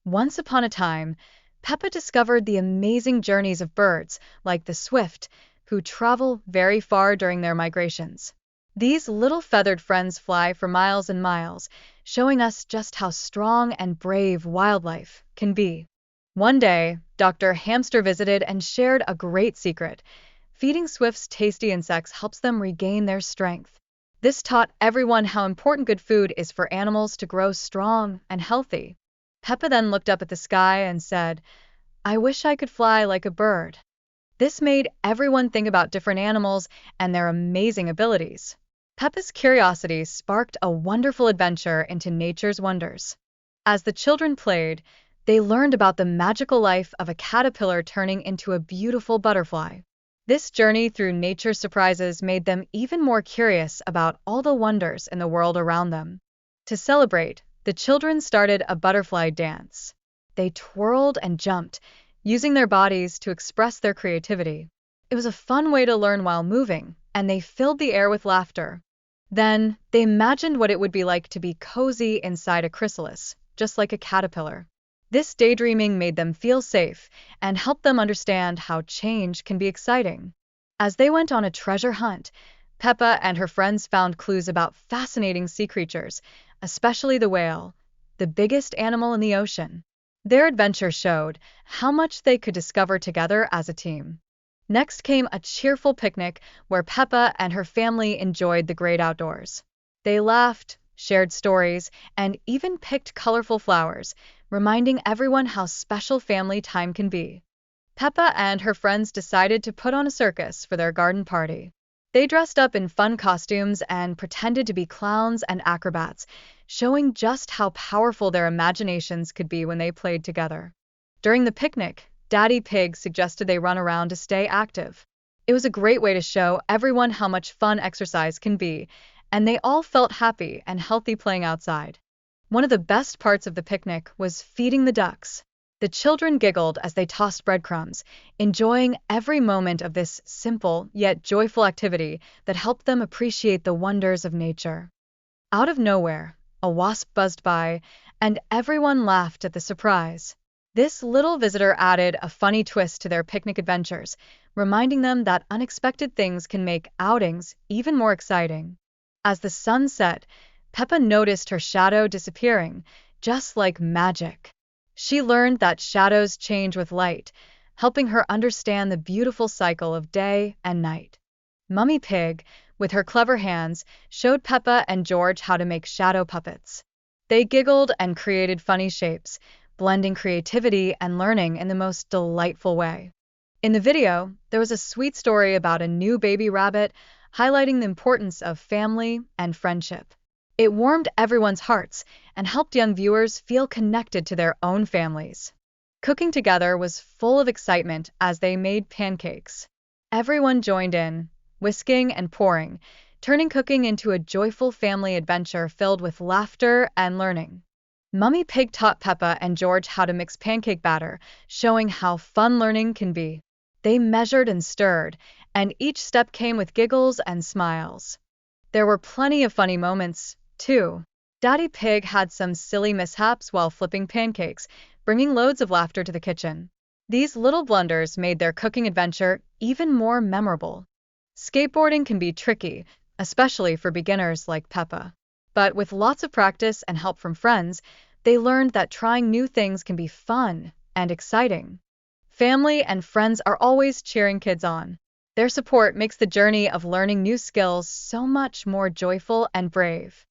Once upon a time, Peppa discovered the amazing journeys of birds, like the swift, who travel very far during their migrations. These little feathered friends fly for miles and miles, showing us just how strong and brave wildlife can be. One day, Dr. Hamster visited and shared a great secret. Feeding swifts tasty insects helps them regain their strength. This taught everyone how important good food is for animals to grow strong and healthy. Peppa then looked up at the sky and said, "I wish I could fly like a bird." This made everyone think about different animals and their amazing abilities. Peppa's curiosity sparked a wonderful adventure into nature's wonders. As the children played, they learned about the magical life of a caterpillar turning into a beautiful butterfly. This journey through nature's surprises made them even more curious about all the wonders in the world around them. To celebrate, the children started a butterfly dance. They twirled and jumped, using their bodies to express their creativity. It was a fun way to learn while moving, and they filled the air with laughter. Then, they imagined what it would be like to be cozy inside a chrysalis, just like a caterpillar. This daydreaming made them feel safe and helped them understand how change can be exciting. As they went on a treasure hunt, Peppa and her friends found clues about fascinating sea creatures, especially the whale, the biggest animal in the ocean. Their adventure showed how much they could discover together as a team. Next came a cheerful picnic where Peppa and her family enjoyed the great outdoors. They laughed, shared stories, and even picked colorful flowers, reminding everyone how special family time can be. Peppa and her friends decided to put on a circus for their garden party. They dressed up in fun costumes and pretended to be clowns and acrobats, showing just how powerful their imaginations could be when they played together. During the picnic, Daddy Pig suggested they run around to stay active. It was a great way to show everyone how much fun exercise can be, and they all felt happy and healthy playing outside. One of the best parts of the picnic was feeding the ducks. The children giggled as they tossed breadcrumbs, enjoying every moment of this simple yet joyful activity that helped them appreciate the wonders of nature. Out of nowhere, a wasp buzzed by, and everyone laughed at the surprise. This little visitor added a funny twist to their picnic adventures, reminding them that unexpected things can make outings even more exciting. As the sun set, Peppa noticed her shadow disappearing, just like magic. She learned that shadows change with light, helping her understand the beautiful cycle of day and night. Mummy Pig, with her clever hands, showed Peppa and George how to make shadow puppets. They giggled and created funny shapes, blending creativity and learning in the most delightful way. In the video, there was a sweet story about a new baby rabbit, highlighting the importance of family and friendship. It warmed everyone's hearts and helped young viewers feel connected to their own families. Cooking together was full of excitement as they made pancakes. Everyone joined in, whisking and pouring, turning cooking into a joyful family adventure filled with laughter and learning. Mummy Pig taught Peppa and George how to mix pancake batter, showing how fun learning can be. They measured and stirred, and each step came with giggles and smiles. There were plenty of funny moments, too. Daddy Pig had some silly mishaps while flipping pancakes, bringing loads of laughter to the kitchen. These little blunders made their cooking adventure even more memorable. Skateboarding can be tricky, especially for beginners like Peppa. But with lots of practice and help from friends, they learned that trying new things can be fun and exciting. Family and friends are always cheering kids on. Their support makes the journey of learning new skills so much more joyful and brave.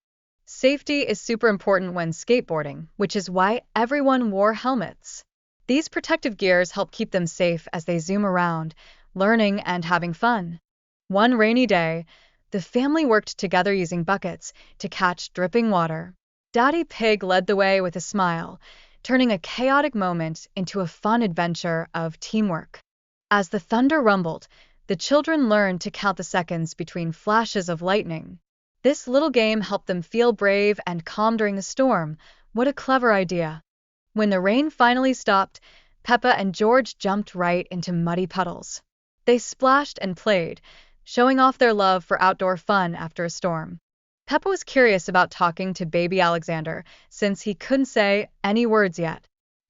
Safety is super important when skateboarding, which is why everyone wore helmets. These protective gears help keep them safe as they zoom around, learning and having fun. One rainy day, the family worked together using buckets to catch dripping water. Daddy Pig led the way with a smile, turning a chaotic moment into a fun adventure of teamwork. As the thunder rumbled, the children learned to count the seconds between flashes of lightning. This little game helped them feel brave and calm during the storm. What a clever idea! When the rain finally stopped, Peppa and George jumped right into muddy puddles. They splashed and played, showing off their love for outdoor fun after a storm. Peppa was curious about talking to baby Alexander, since he couldn't say any words yet.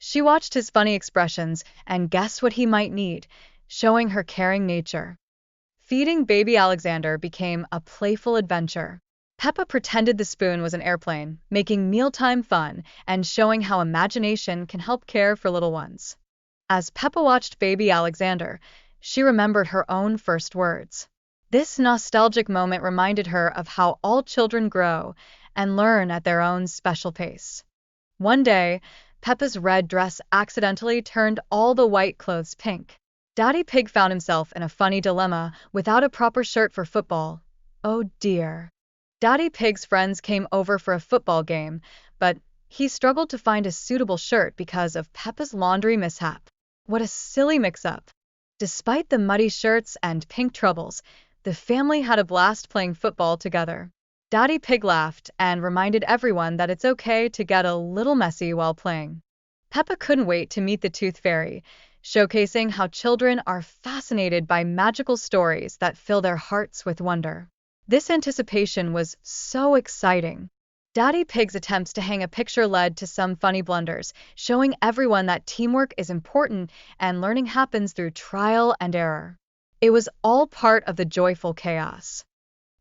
She watched his funny expressions and guessed what he might need, showing her caring nature. Feeding baby Alexander became a playful adventure. Peppa pretended the spoon was an airplane, making mealtime fun and showing how imagination can help care for little ones. As Peppa watched baby Alexander, she remembered her own first words. This nostalgic moment reminded her of how all children grow and learn at their own special pace. One day, Peppa's red dress accidentally turned all the white clothes pink. Daddy Pig found himself in a funny dilemma without a proper shirt for football. Oh dear. Daddy Pig's friends came over for a football game, but he struggled to find a suitable shirt because of Peppa's laundry mishap. What a silly mix-up. Despite the muddy shirts and pink troubles, the family had a blast playing football together. Daddy Pig laughed and reminded everyone that it's okay to get a little messy while playing. Peppa couldn't wait to meet the Tooth Fairy, showcasing how children are fascinated by magical stories that fill their hearts with wonder. This anticipation was so exciting. Daddy Pig's attempts to hang a picture led to some funny blunders, showing everyone that teamwork is important and learning happens through trial and error. It was all part of the joyful chaos.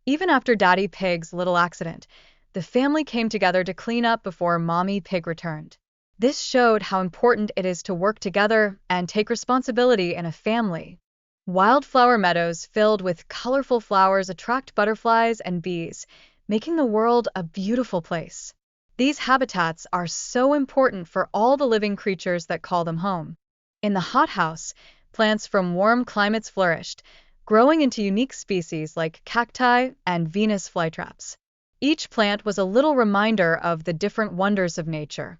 Even after Daddy Pig's little accident, the family came together to clean up before Mommy Pig returned. This showed how important it is to work together and take responsibility in a family. Wildflower meadows filled with colorful flowers attract butterflies and bees, making the world a beautiful place. These habitats are so important for all the living creatures that call them home. In the hothouse, plants from warm climates flourished, growing into unique species like cacti and Venus flytraps. Each plant was a little reminder of the different wonders of nature.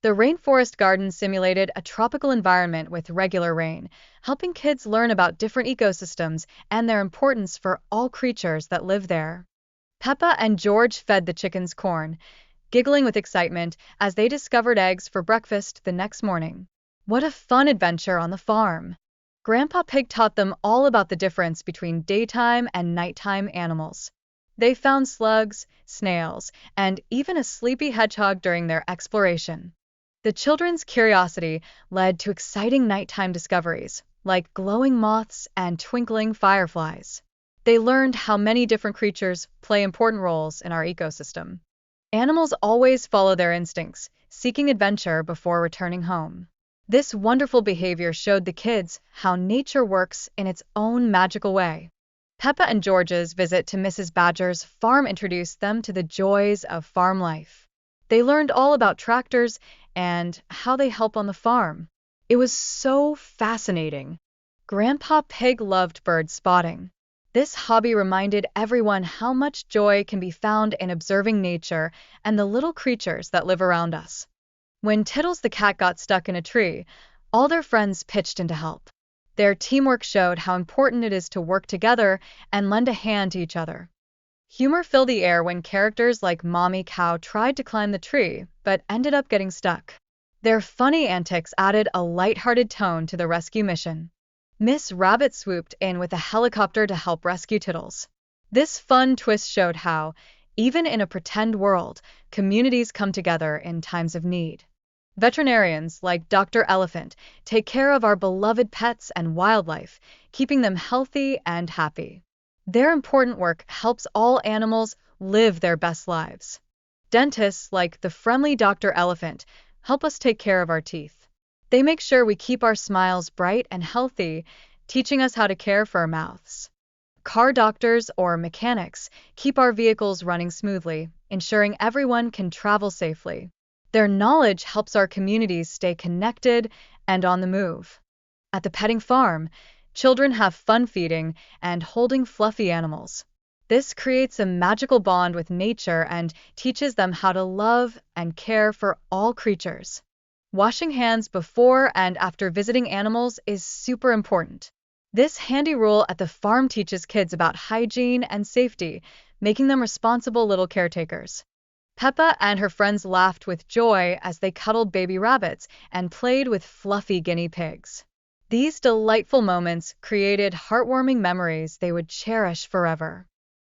The rainforest garden simulated a tropical environment with regular rain, helping kids learn about different ecosystems and their importance for all creatures that live there. Peppa and George fed the chickens corn, giggling with excitement as they discovered eggs for breakfast the next morning. What a fun adventure on the farm! Grandpa Pig taught them all about the difference between daytime and nighttime animals. They found slugs, snails, and even a sleepy hedgehog during their exploration. The children's curiosity led to exciting nighttime discoveries, like glowing moths and twinkling fireflies. They learned how many different creatures play important roles in our ecosystem. Animals always follow their instincts, seeking adventure before returning home. This wonderful behavior showed the kids how nature works in its own magical way. Peppa and George's visit to Mrs. Badger's farm introduced them to the joys of farm life. They learned all about tractors and how they help on the farm. It was so fascinating. Grandpa Pig loved bird spotting. This hobby reminded everyone how much joy can be found in observing nature and the little creatures that live around us. When Tittles the cat got stuck in a tree, all their friends pitched in to help. Their teamwork showed how important it is to work together and lend a hand to each other. Humor filled the air when characters like Mommy Cow tried to climb the tree, but ended up getting stuck. Their funny antics added a lighthearted tone to the rescue mission. Miss Rabbit swooped in with a helicopter to help rescue Tittles. This fun twist showed how, even in a pretend world, communities come together in times of need. Veterinarians like Dr. Elephant take care of our beloved pets and wildlife, keeping them healthy and happy. Their important work helps all animals live their best lives. Dentists like the friendly Dr. Elephant help us take care of our teeth. They make sure we keep our smiles bright and healthy, teaching us how to care for our mouths. Car doctors or mechanics keep our vehicles running smoothly, ensuring everyone can travel safely. Their knowledge helps our communities stay connected and on the move. At the petting farm, children have fun feeding and holding fluffy animals. This creates a magical bond with nature and teaches them how to love and care for all creatures. Washing hands before and after visiting animals is super important. This handy rule at the farm teaches kids about hygiene and safety, making them responsible little caretakers. Peppa and her friends laughed with joy as they cuddled baby rabbits and played with fluffy guinea pigs. These delightful moments created heartwarming memories they would cherish forever.